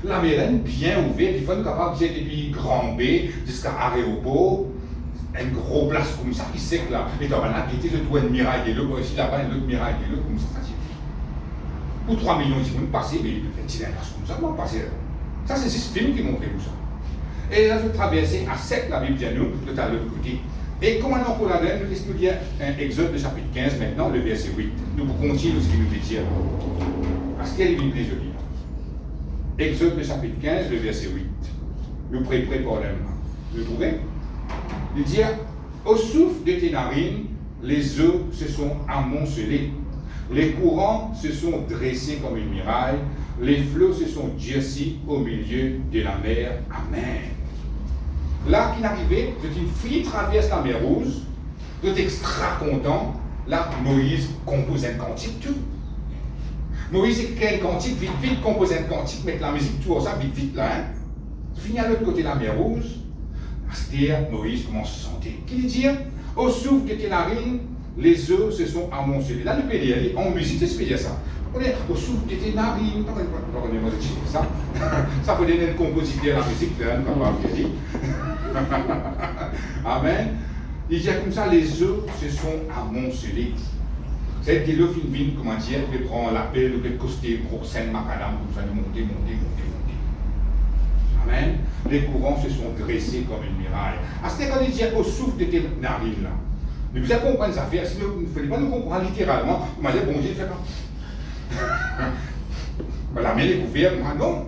La mer bien ouverte, il faut être capable de dire depuis Grand B jusqu'à aéroport, une grosse place comme ça qui sec là. Et dans la qui était de toi une miraille de l'eau, aussi là-bas une autre miraille de l'eau, comme ça. Ou 3 millions de monde passer, mais il y a une petite impasse comme ça, non, passer. Ça, c'est 6 films qui montrent tout ça. Et là, je traversais à sec la Bible de nous, de l'autre côté. Et comment on la donne, nous étudions un Exode, le chapitre 15, maintenant, le verset 8. Nous continuons ce qu'il nous dit. Parce qu'il y a une très jolie. Exode, le chapitre 15, le verset 8. Nous préparons pour l'homme. Vous trouvez? Il dit, au souffle de tes narines, les eaux se sont amoncelées. Les courants se sont dressés comme une muraille. Les flots se sont durcis au milieu de la mer. Amen. Là, qui n'arrivait, c'est une fille traverse la mer Rouge, tout extra content. Là, Moïse compose un cantique, tout. Moïse écrit un cantique, vite, compose un cantique, mettre la musique, tout ça, vite, là. Hein. Fini à l'autre côté de la mer Rouge. C'est-à-dire, Moïse commence à se sentir. Qu'il dit, au souffle de tes narines, les eaux se sont amoncelées. Là, le PD, en musique, c'est ce que dire ça. Au souffle de tes narines, ça. Ça peut donner un compositeur à la musique, là, on va dire. Amen. Il dit comme ça, les eaux se sont amoncelées. C'est que le film, comment dire, vous prendre l'appel, vous coster pour scène macadam, vous allez monter. Amen. Les courants se sont dressés comme une muraille. À ce qu'on dit au souffle de tes narines là. Mais vous allez comprendre ça faire, si vous ne fallait pas nous comprendre littéralement, vous m'avez dit, bon Dieu, fait pas. La main est ouverte, moi non.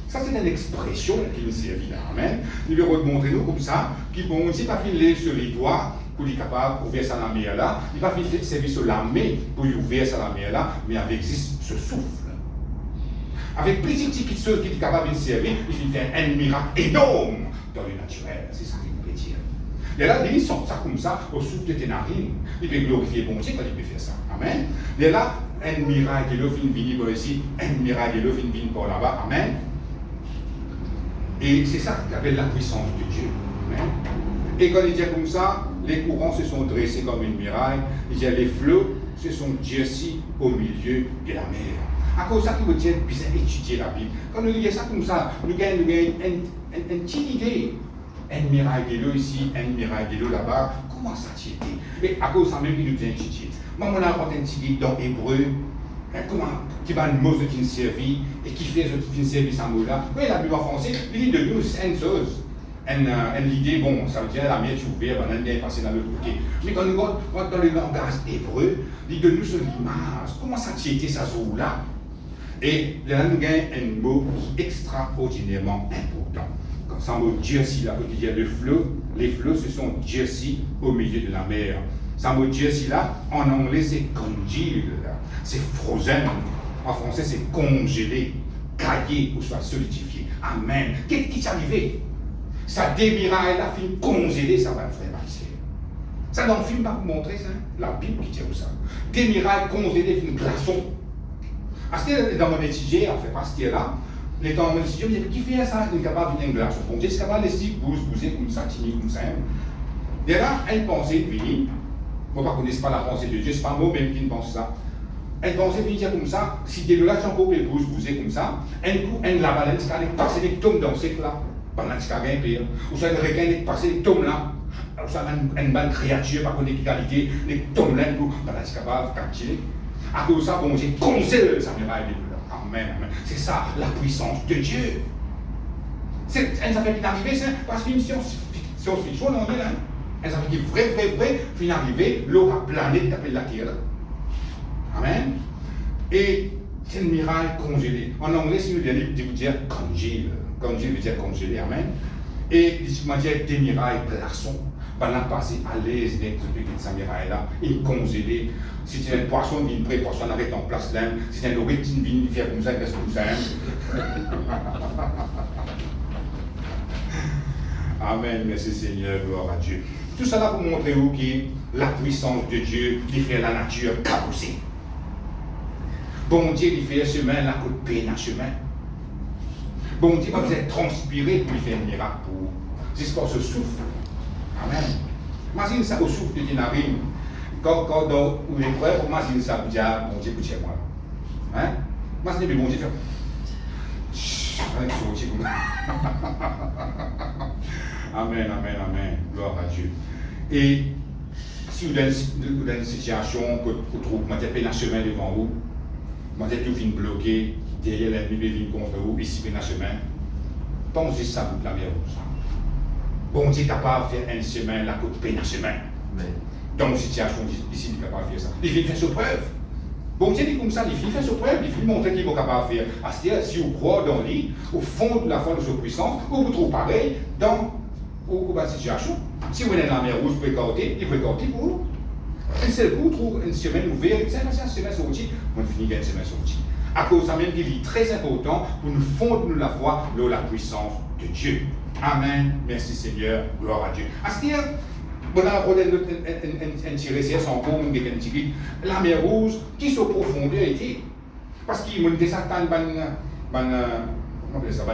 Ça c'est une expression qui nous servit là. Amen. Il veut montrer nous comme ça, qui bon Dieu pas filer sur les doigts pour être capable d'ouvrir ça la mer là, il va filer servir sur la main pour ouvrir ça la mer là, mais avec ce souffle. Avec petite chose qui est capable de servir, il fait un miracle énorme dans le naturel. C'est ça qu'il veut dire. Et là, il sort ça comme ça au souffle de tes narines. Il peut glorifier bon Dieu quand il peut faire ça. Amen. Et là, un miracle, il vient venir ici, un miracle, il vient venir par là-bas. Amen. Et c'est ça qui appelle la puissance de Dieu. Amen. Et quand il dit comme ça, les courants se sont dressés comme une muraille. Il dit les flots se sont durcis au milieu de la mer. À cause de ça, nous devons bien étudier la Bible. Quand nous lisons ça comme ça, nous gagnons une petite idée. Un miracle de l'eau ici, un miracle de l'eau là-bas. Comment ça t'y était? Et à cause de ça même, nous devons étudier. Moi, on a raconté une petite idée dans Hébreu. Comment, qui va une mot qui nous servit et qui fait ce service en mot-là. Oui, la Bible en français, il dit de nous, c'est une chose. L'idée, bon, ça veut dire la mer est ouverte, on est passé dans l'autre côté. Mais quand nous regardons dans le langage hébreu, il dit de nous sur l'image. Comment ça t'y était, ça se là? Et là, nous gagnons un mot qui est extraordinairement important. Comme ça, mot durci, là, il dit les flots se sont durcis au milieu de la mer. Ça mot durci, là, en anglais, c'est congealed, c'est frozen. En français, c'est congelé, caillé ou soit solidifié. Amen. Qu'est-ce qui s'est arrivé? Ça démiraille, là, film congelé, ça va le faire passer. Ça, dans le film, va vous montrer ça, la Bible qui dit ça. Démiraille, congelé, film glaçon. C'était dans mon étudié, en fait, parce que là, les dans mon étudié, je me disais, qui fait ça? Il est capable de venir glaçon. Bon, c'est capable de laisser bouger comme ça, tini comme ça. Et là, elle pensait venir. Moi, je ne connais pas la pensée de Dieu, ce n'est pas moi même qui pense ça. Elle pensait venir comme ça, si des là, j'en peux bouger comme ça, un coup, elle la balance, elle est passée, elle tombe dans ce là, pendant que elle est ou soit un requin est passé, elle tombe là. Alors, ça une bonne créature, par contre, égalité, elle tombe là, pendant qu'elle va capturer. À cause de ça, bon, j'ai conseillé ça miraille. Amen, amen. C'est ça, la puissance de Dieu. C'est un affaire qui est arrivée, c'est parce qu'une science-fiction, on est là. Un affaire qui est vrai, fin arrivé, l'eau a plané, taper la terre. Amen. Et c'est un miracle congelé. En anglais, si nous disons dire congeal, congeal veut dire congelé, amen. Et il m'a dit des miracles glaçons. Pendant passer à l'aise avec ce miracle là, il congelé. Si c'est un poisson qui vient près, le poisson arrête en place là. Si c'est un oreille qui vient faire comme ça, qu'est-ce que ça? Amen, merci Seigneur, gloire à Dieu. Tout ça là pour montrer où qui la puissance de Dieu qui fait la nature cabossée. Bon Dieu, il fait un chemin, la côte peine un chemin. Bon Dieu, vous êtes transpiré pour lui faire un miracle pour vous. C'est ce qu'on se souffle. Amen. Imagine ça au souffle de tes narines. Quand dans l'épreuve, imagine ça, vous dites, bon Dieu, pour chez moi. Hein? Imagine, mais bon Dieu, fait. Amen, amen, amen. Gloire à Dieu. Et si vous avez une situation que vous trouvez, vous avez un chemin devant vous, vous avez tout bloqué, derrière l'ennemi vient contre vous, ici, vous avez un chemin, pensez ça, vous la mer rouge. Bon Dieu est capable de faire un chemin, la côte peine un chemin. Dans une situation ici, il est capable de faire ça. Il vient faire sa preuve. Bon Dieu dit comme ça, il vient faire sa preuve, il vient montrer qu'il est capable de faire. C'est-à-dire, si vous croyez dans lui, au fond de la foi de sa puissance, vous vous trouvez pareil dans une situation. Si vous êtes dans la mer rouge, vous pouvez écarter, il peut écarter pour vous. Un seul coup, vous trouvez une semaine ouverte, c'est une semaine sortie, vous finissez une semaine sortie. À cause de ça même, il est très important pour nous fondre la foi dans la puissance de Dieu. Amen. Merci Seigneur. Gloire à Dieu. C'est-à-dire, on a un tiré sur son cours, la mer rouge, qui se profondeur était. Parce qu'il y a des certains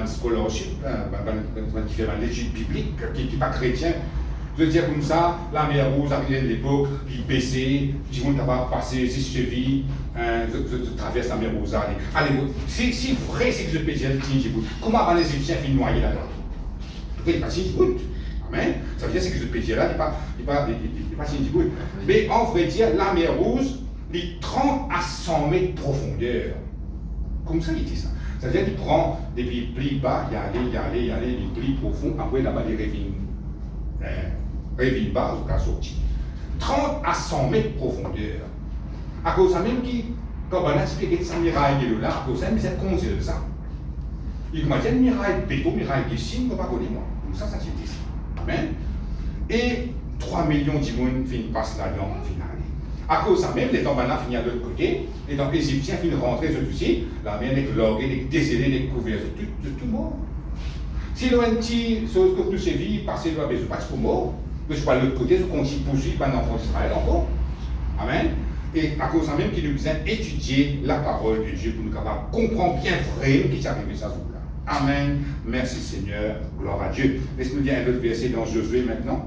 scholarship, qui fait l'étude biblique, qui n'est pas chrétien. Je veux dire comme ça, la mer rouge arrivait à l'époque, puis baissait, du monde va passer 6 chevilles, je traverse la mer rouge. Allez, si vrai c'est que je peux dire, comment les Égyptiens finissent noyer là-dedans? Il n'est pas si good. Amen. Ça veut dire que ce péché-là n'est pas si good. Mais en vrai dire, la mer rouge, les 30 à 100 mètres de profondeur. Comme ça, il dit ça. C'est-à-dire qu'il prend des plis bas, il y a des plis profonds, après là-bas, il revient bas, au cas sorti. 30 à 100 mètres de profondeur. À cause de ça, même qui, quand on a expliqué sa miraille de là, à cause de ça, mais c'est conseil de ça. Il m'a dit, miraille de béton, miraille de signe, on ne va pas connaître moi. Donc ça, c'est dit. Amen. Et 3 millions de monde passent là-dedans, finalement. À cause de ça même, les Tambanas finissent de l'autre côté, les temps égyptiens finissent de rentrer sur tout ci, la mer est loguée, est désolée, est couverte, de tout mort. Si l'on a une petite chose que nous sévit, passer dans la maison, pas de mort, je ne suis pas de l'autre côté, je continue à poursuivre un enfant d'Israël encore. Amen. Et à cause de ça même, qu'il nous besoin étudier la parole de Dieu pour nous capables de comprendre bien vrai qui s'est arrivé ça jour-là. Amen. Merci Seigneur. Gloire à Dieu. Laisse-nous dire un autre verset dans Josué maintenant.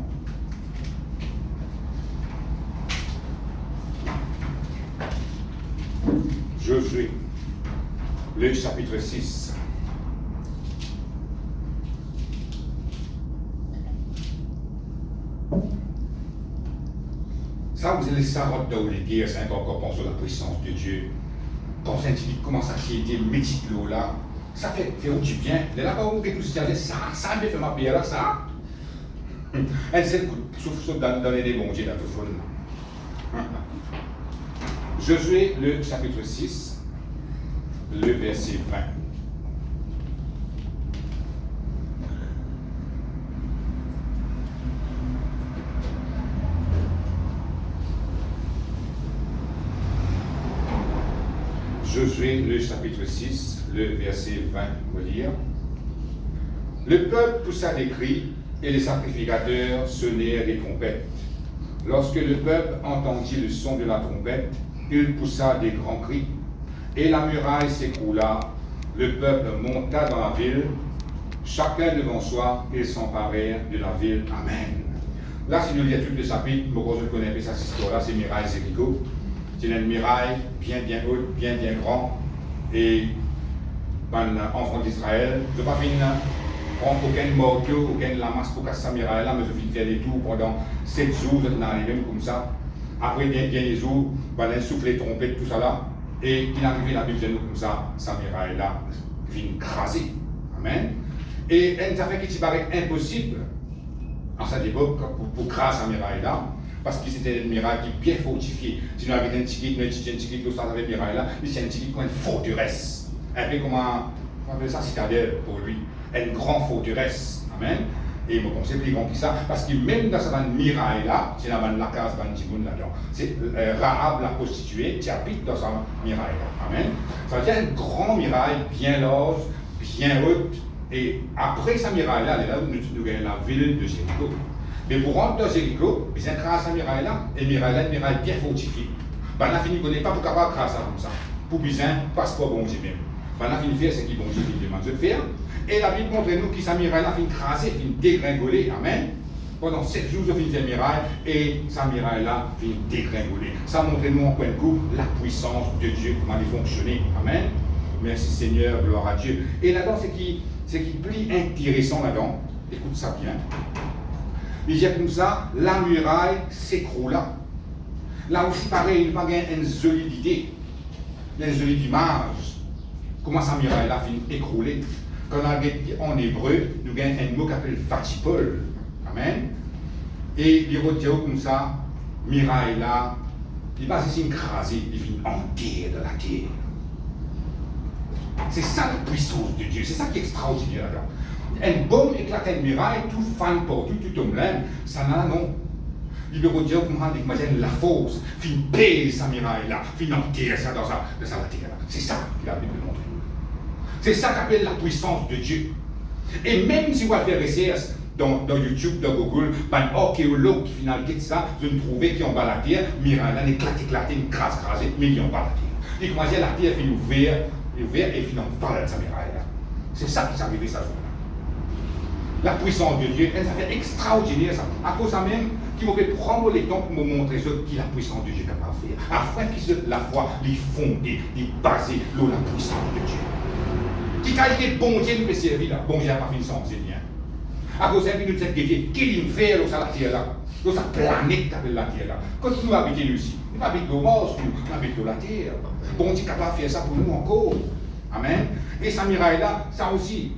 Josué, le chapitre 6. Ça, vous allez savoir de les guerres, c'est encore penser à la puissance de Dieu. Quand un individu commence à s'y méticuleux là, ça fait du bien. Là, quand vous écoutez ça me fait ma prière là, ça. Elle s'est souffle dans les bons Dieu, là, tout le monde. Josué, le chapitre 6, le verset 20. Josué, le chapitre 6, le verset 20, on va dire. Le peuple poussa des cris et les sacrificateurs sonnèrent des trompettes. Lorsque le peuple entendit le son de la trompette, il poussa des grands cris, et la muraille s'écroula. Le peuple monta dans la ville, chacun devant soi, ils s'emparèrent de la ville. Amen. Là, si nous lisons tout le chapitre, je connais cette histoire-là, c'est Muraille Jéricho. C'est une muraille bien haute, bien grand, et un enfant d'Israël, je ne vais pas finir prendre aucun morceau, aucun lamas pour casser cette muraille-là, mais je vais faire des tours pendant 7 jours, je vais arriver comme ça. Après, bien les jours, il souffler, tromper, tout ça là. Et il arrive la Bible de nous comme ça, sa muraille-là vient craser. Amen. Et ça fait qu'il paraît impossible, en cette époque, pour craser sa muraille-là, parce que c'était une muraille qui est bien fortifiée. Si nous avions un ticket, tout ça, avec une muraille-là, c'est un ticket comme une forteresse. Un peu comme on appelle ça citadelle pour lui. Une grande forteresse. Amen. Et je pense plus grand que ça, parce que même dans cette muraille-là, c'est dans la case de là-dedans. C'est Rahab la prostituée qui habite dans cette muraille-là. Amen. Ça veut dire une grande muraille, bien large, bien haute. Et après cette muraille-là, là où nous avons la ville de Jéricho. Mais pour rentrer dans Jéricho, ils ont créé cette muraille-là, et muraille-là, une muraille bien fortifiée. Ben, on a fini qu'on n'est pas pour capable de créer ça comme ça. Pour besoin, passeport bon Dieu même. Ben, on a fini de faire ce qui bon Dieu demande de faire. Et la Bible montre nous que sa muraille-là finit craser, finit dégringoler. Amen. Pendant 7 jours, je finis faire muraille, et sa muraille-là finit dégringoler. Ça montre nous encore un coup la puissance de Dieu, comment elle fonctionner. Amen. Merci Seigneur, gloire à Dieu. Et là-dedans, ce qui est plus intéressant là-dedans, écoute ça bien. Il dit comme ça, la muraille s'écroula. Là aussi, pareil, il n'y a pas une solidité, une solide image. Comment sa muraille-là finit écroulée. Quand on a en hébreu, nous avons un mot qui s'appelle fatipol. Amen. Et il retient comme ça, muraille-là, il passe ici écrasé, il finit entier de la terre. C'est ça la puissance de Dieu, c'est ça qui est extraordinaire là-dedans. Un bombe éclate une muraille, tout fan partout, tout tombe là, ça n'a non. Il veut dire comment la force, fin pèse sa muraille là, fin enterre ça dans sa terre là. C'est ça qu'il a Bible montré. C'est ça qu'appelle la puissance de Dieu. Et même si vous allez faire recherche dans YouTube, dans Google, un archéologue qui finalement quitte ça, je ne trouvais qu'il en bas la terre, muraille là, éclaté, une crasse, mais il en bas la terre. Il commence à la terre finit ouverte et finit en bas de sa muraille là. C'est ça qui s'est arrivé ça jour-là. La puissance de Dieu, ça fait extraordinaire ça. À cause de ça même, qui m'aurait prendre le temps pour me montrer ce qui la puissance de Dieu est capable de faire. Afin que la foi les fonder, les baser sur la puissance de Dieu. Qui a été bon Dieu nous servir là, bon Dieu n'a pas fini sans Seigneur. À cause de ça, nous disons qu'il me fait là, ça la terre là. Dans sa planète qui appelle la Terre là. Quand nous habitons ici, nous habitons au Mars, nous habitons la Terre. Bon Dieu est capable de faire ça pour nous encore. Amen. Et sa miraille là, ça aussi.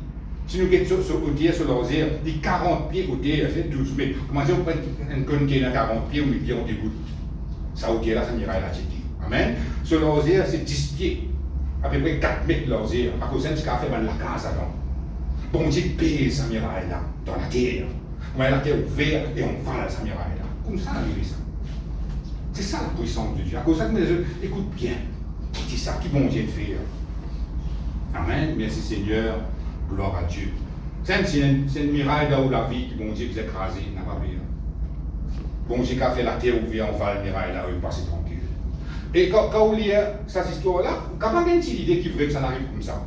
Si nous sommes sur terre, sur l'osière, dit 40 pieds au terre, c'est 12 mètres. Comment dire, on prend une conne qui est à 40 pieds, on dit on dégoûte. Ça au terre là, ça miraille là, c'est dit. Amen. Sur l'osière, c'est 10 pieds. À peu près 4 mètres l'osière. À cause de ce qu'a fait la case avant. Bon Dieu pèse sa miraille là, dans la terre. On met la terre ouverte et on va à sa miraille là. Comme ça, on a ça. C'est ça la puissance de Dieu. À cause de ça, écoute bien. Qui dit ça? Qui bon Dieu de faire? Amen. Merci Seigneur. Gloire à Dieu. C'est une miraille dans la vie qui bon Dieu vous écrasé, n'a pas bien. Bon Dieu qui a fait la terre ouverte, on va la miraille là, on va passer tranquille. Et quand on lit cette histoire-là, quand on a une petite idée qui voudrait que ça n'arrive comme ça.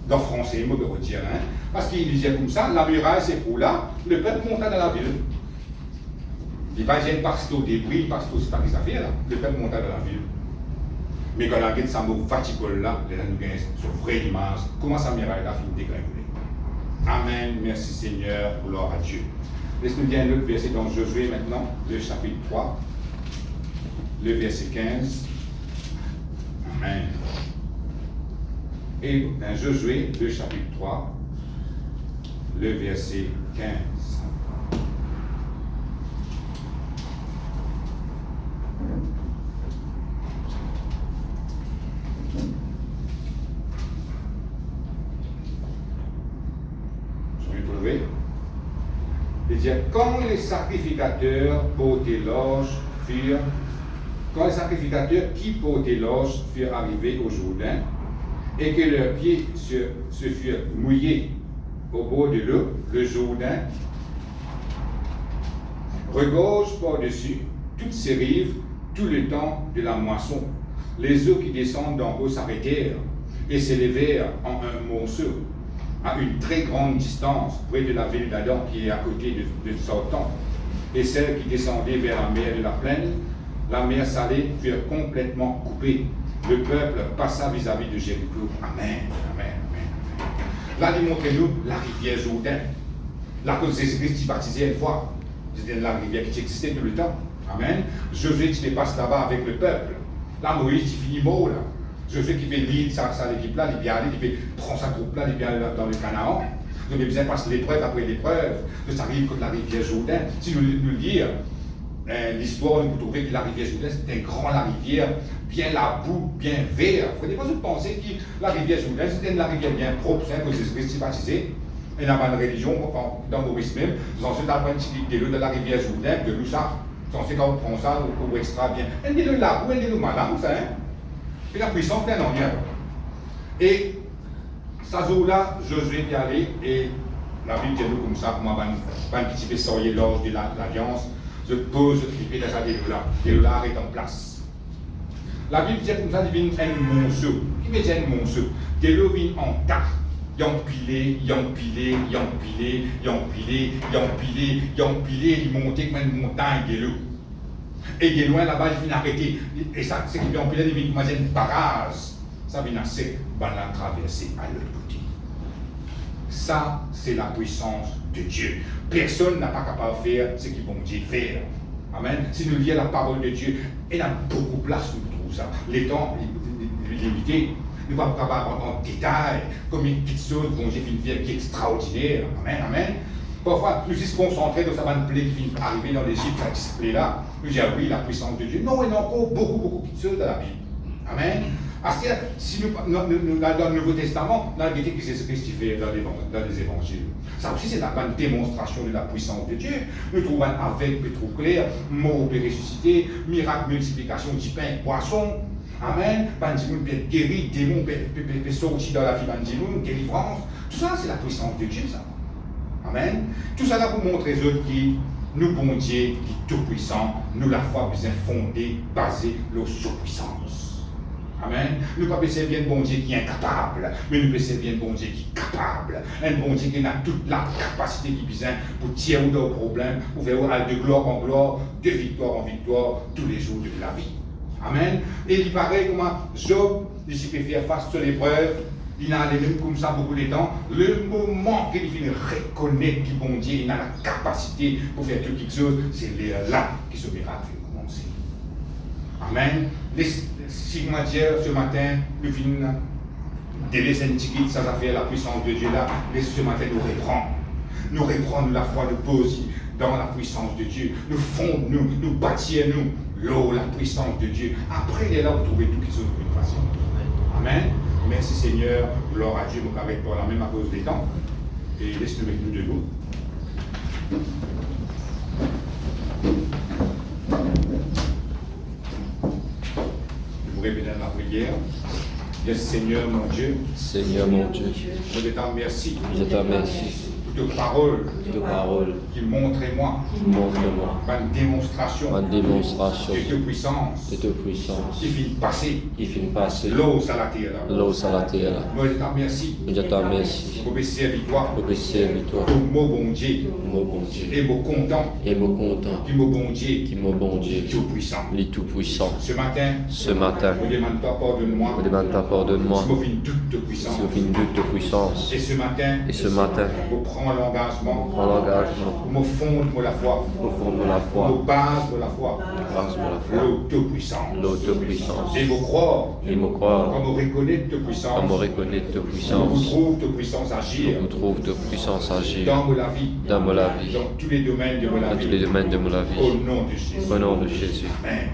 Dans le français, je me retire, hein, parce qu'il disait comme ça, la muraille s'écroule là, le peuple monta dans la ville. Il va dire parce au débris, parce que c'est pas des affaires là, le peuple monta dans la ville. Mais quand on a ça mot fatigol là, les gens nous gagnent sur vraie image, comment sa muraille là finit dégringoler. Amen, merci Seigneur, gloire à Dieu. Laisse-nous bien l'autre verset dans Josué maintenant, le chapitre 3, le verset 15. Amen. Et dans Josué, le chapitre 3, le verset 15. Il dit, quand les sacrificateurs qui portaient l'orge furent arrivés au Jourdain, et que leurs pieds se furent mouillés au bord de l'eau, le Jourdain regorge par-dessus toutes ses rives tout le temps de la moisson. Les eaux qui descendent d'en haut s'arrêtèrent et s'élevèrent en un morceau à une très grande distance près de la ville d'Adam qui est à côté de Sortan. Et celles qui descendaient vers la mer de la plaine, la mer salée, furent complètement coupées. Le peuple passa vis-à-vis de Jéricho. Amen, amen, amen. Là, il montre-nous la rivière Jourdain. Là, que Jésus-Christ y baptisait une fois. C'était la rivière qui existait tout le temps. Amen. Josué qui passe là-bas avec le peuple. Là, Moïse qui finit mot, là. Josué qui fait l'île, ça l'équipe-là, il vient aller, il fait prendre sa groupe-là, il vient aller dans le Canaan. Donc, il vient passer l'épreuve après l'épreuve. Ça arrive contre la rivière Jourdain. Si nous lisons l'histoire, vous trouvez que la rivière Jourdain, c'était un grand la rivière, bien la boue, bien vert. Il ne faut pas se penser que la rivière Jourdain, c'était une rivière bien propre, c'est que Jésus-Christ est baptisé. Il n'y a pas de religion, dans Maurice même, nous avons de l'eau de la rivière Jourdain, de l'eau ça. Quand on prend ça au extra bien. Elle dit le là, où elle dit le madame, ça, hein? Et la puissance pleine en lien. Et ça jour-là, Josué est allé, et la Bible dit nous comme ça, pour moi, un petit peu sortir l'orge de l'alliance, je pose l'épée dans sa délo-là. Délo-là est en place. La Bible dit comme ça, il vient un monceau. Qui veut dire un monceau? Délo vient en tas. Ils ont pilé, ils montaient comme une montagne de l'eau. Et de loin là-bas, ils viennent arrêter. Et ça, c'est qu'ils ont pilé, ils viennent commencer une barrage. Ça vient assez, va la traverser à l'autre côté. Ça, c'est la puissance de Dieu. Personne n'a pas capable de faire ce qu'ils vont dire faire. Amen. Si nous lisons la parole de Dieu, il y a beaucoup de place où nous trouvons ça. Les temps limités. Nous ne pouvons pas avoir en détail comme une petite chose dont j'ai fait une vie qui est extraordinaire. Amen, amen. Parfois, nous sommes concentrés dans sa bonne plaie qui vient arriver dans l'Égypte, cette display-là. Nous disons, oui, la puissance de Dieu. Non, il y a encore beaucoup de petites choses dans la Bible. Amen. Parce que si nous dans le Nouveau Testament, dans la vérité que Jésus-Christ fait dans les évangiles. Ça aussi, c'est la bonne démonstration de la puissance de Dieu. Nous trouvons avec Pétrou clair, mort ressuscité, miracle, multiplication du pain et poisson. Amen. Bandimoun peut être guéri, démon peut sortir dans la vie bandimoun, délivrance. Tout ça, c'est la puissance de Dieu, ça. Amen. Tout ça là pour montrer aux autres qui nous, bon Dieu, qui est tout puissant, nous la foi besoin fondée, basée sur sa puissance. Amen. Nous ne pouvons pas servir un bon Dieu qui est incapable, mais nous pouvons servir un bon Dieu qui est capable. Un bon Dieu qui a toute la capacité qui besoin pour tirer nos problèmes, pour faire de gloire en gloire, de victoire en victoire, tous les jours de la vie. Amen. Et il paraît comment Job, il s'est fait faire face sur l'épreuve, Il a les mêmes comme ça beaucoup de temps. Le moment qu'il finit reconnaître que bon Dieu, il a la capacité pour faire quelque chose, c'est là que ce miracle va commencer. Amen. Les sigmatières ce matin, le film de les antiquités, ça a fait la puissance de Dieu là, mais ce matin nous reprend. Nous reprendre la foi, nous poser dans la puissance de Dieu. Nous fondons, nous bâtir, l'eau, la puissance de Dieu. Après, il est là pour trouver tout qui se trouve une façon. Amen. Merci Seigneur. Gloire à Dieu. Nous avec pour la même à cause des temps. Et laisse-nous mettre nous debout. Nous répétons la prière. Yes, Seigneur mon Dieu. Seigneur mon Dieu, Je te remercie je te remercie pour tes paroles de tes paroles. qui montrent-moi Montre-moi une démonstration ma démonstration de ta puissance de ta puissance qui finit de passer qui finit passer l'eau sur la terre. l'eau sur la terre. Moi, je te remercie Je te remercie pour mes servitoires, pour tes serviteurs, pour mon bon Dieu, mon bon Dieu, et mon content, et mon content, qui mon bon Dieu, qui mon bon Dieu, tout puissant. les tout-puissants. Ce matin, Ce matin, je demande toi pardonne-moi, je demande ta pardonne-moi je me fais une toute de puissance. si au fin de ta puissance. Et ce matin, Et ce matin, je prends l'engagement, prends l'engagement pour me fondre pour la foi, au fond de la pour foi, me base pour la foi, grâce à la foi, l'eau tout puissant. l'eau de puissance. Et me croire, Et me croire, quand me reconnaître de puissance, à me reconnaître ta on puissance, trouve de puissance agir on trouve ta puissance agir dans la vie, dans la vie, dans tous les domaines de la dans tous les vie, domaines de ma au vie. nom de Jésus. Au nom de Jésus. Amen.